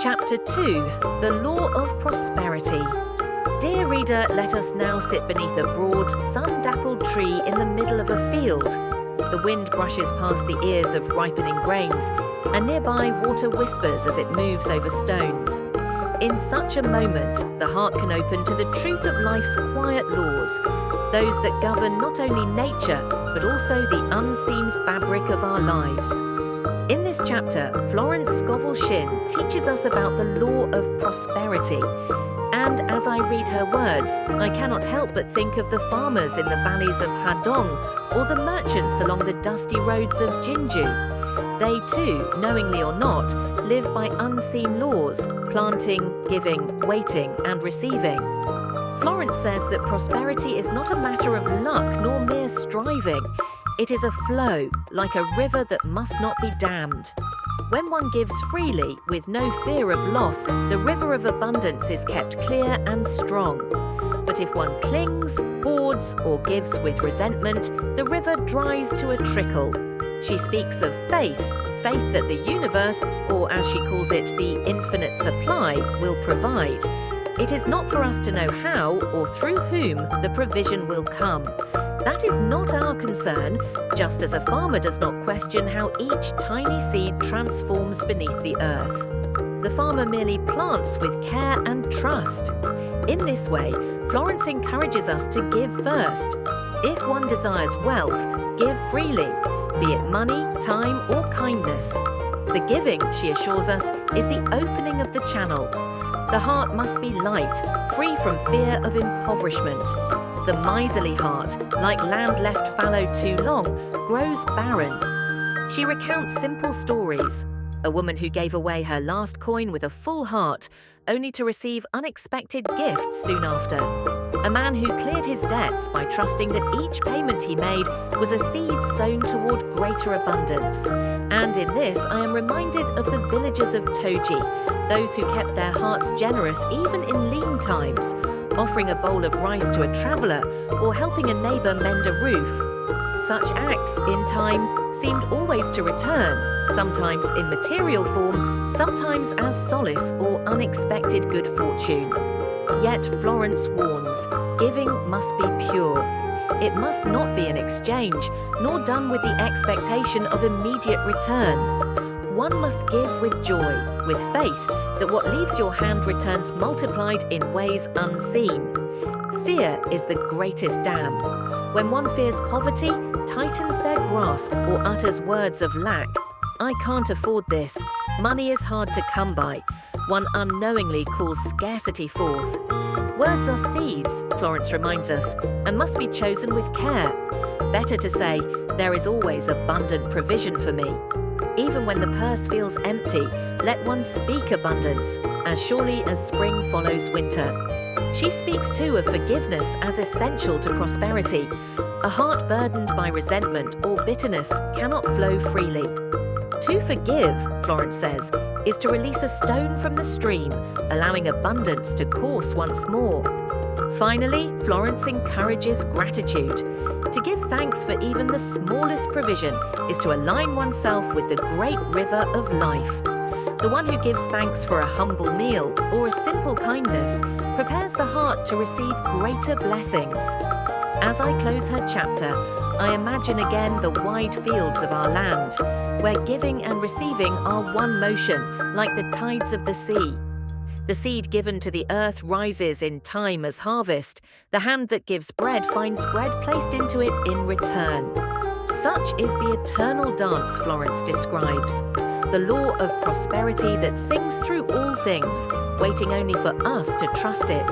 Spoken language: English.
Chapter 2. The Law of Prosperity. Dear reader, let us now sit beneath a broad, sun-dappled tree in the middle of a field. The wind brushes past the ears of ripening grains, and nearby water whispers as it moves over stones. In such a moment, the heart can open to the truth of life's quiet laws, those that govern not only nature, but also the unseen fabric of our lives. In this chapter, Florence Scovel Shinn teaches us about the law of prosperity. And as I read her words, I cannot help but think of the farmers in the valleys of Hadong or the merchants along the dusty roads of Jinju. They too, knowingly or not, live by unseen laws, planting, giving, waiting, and receiving. Florence says that prosperity is not a matter of luck nor mere striving. It is a flow, like a river that must not be dammed. When one gives freely, with no fear of loss, the river of abundance is kept clear and strong. But if one clings, hoards, or gives with resentment, the river dries to a trickle. She speaks of faith that the universe, or as she calls it, the infinite supply, will provide. It is not for us to know how or through whom the provision will come. That is not our concern, just as a farmer does not question how each tiny seed transforms beneath the earth. The farmer merely plants with care and trust. In this way, Florence encourages us to give first. If one desires wealth, give freely, be it money, time, or kindness. The giving, she assures us, is the opening of the channel. The heart must be light, free from fear of impoverishment. The miserly heart, like land left fallow too long, grows barren. She recounts simple stories. A woman who gave away her last coin with a full heart, only to receive unexpected gifts soon after. A man who cleared his debts by trusting that each payment he made was a seed sown toward greater abundance. And in this, I am reminded of the villagers of Toji, those who kept their hearts generous even in lean times, offering a bowl of rice to a traveller or helping a neighbour mend a roof. Such acts, in time, seemed always to return, sometimes in material form, sometimes as solace or unexpected good fortune. Yet Florence warns, giving must be pure. It must not be an exchange, nor done with the expectation of immediate return. One must give with joy, with faith that what leaves your hand returns multiplied in ways unseen. Fear is the greatest dam. When one fears poverty, tightens their grasp, or utters words of lack. I can't afford this. Money is hard to come by. One unknowingly calls scarcity forth. Words are seeds, Florence reminds us, and must be chosen with care. Better to say, there is always abundant provision for me. Even when the purse feels empty, let one speak abundance, as surely as spring follows winter. She speaks too of forgiveness as essential to prosperity. A heart burdened by resentment or bitterness cannot flow freely. To forgive, Florence says, is to release a stone from the stream, allowing abundance to course once more. Finally, Florence encourages gratitude. To give thanks for even the smallest provision is to align oneself with the great river of life. The one who gives thanks for a humble meal or a simple kindness prepares the heart to receive greater blessings. As I close her chapter, I imagine again the wide fields of our land, where giving and receiving are one motion, like the tides of the sea. The seed given to the earth rises in time as harvest. The hand that gives bread finds bread placed into it in return. Such is the eternal dance Florence describes, the law of prosperity that sings through all things, waiting only for us to trust it.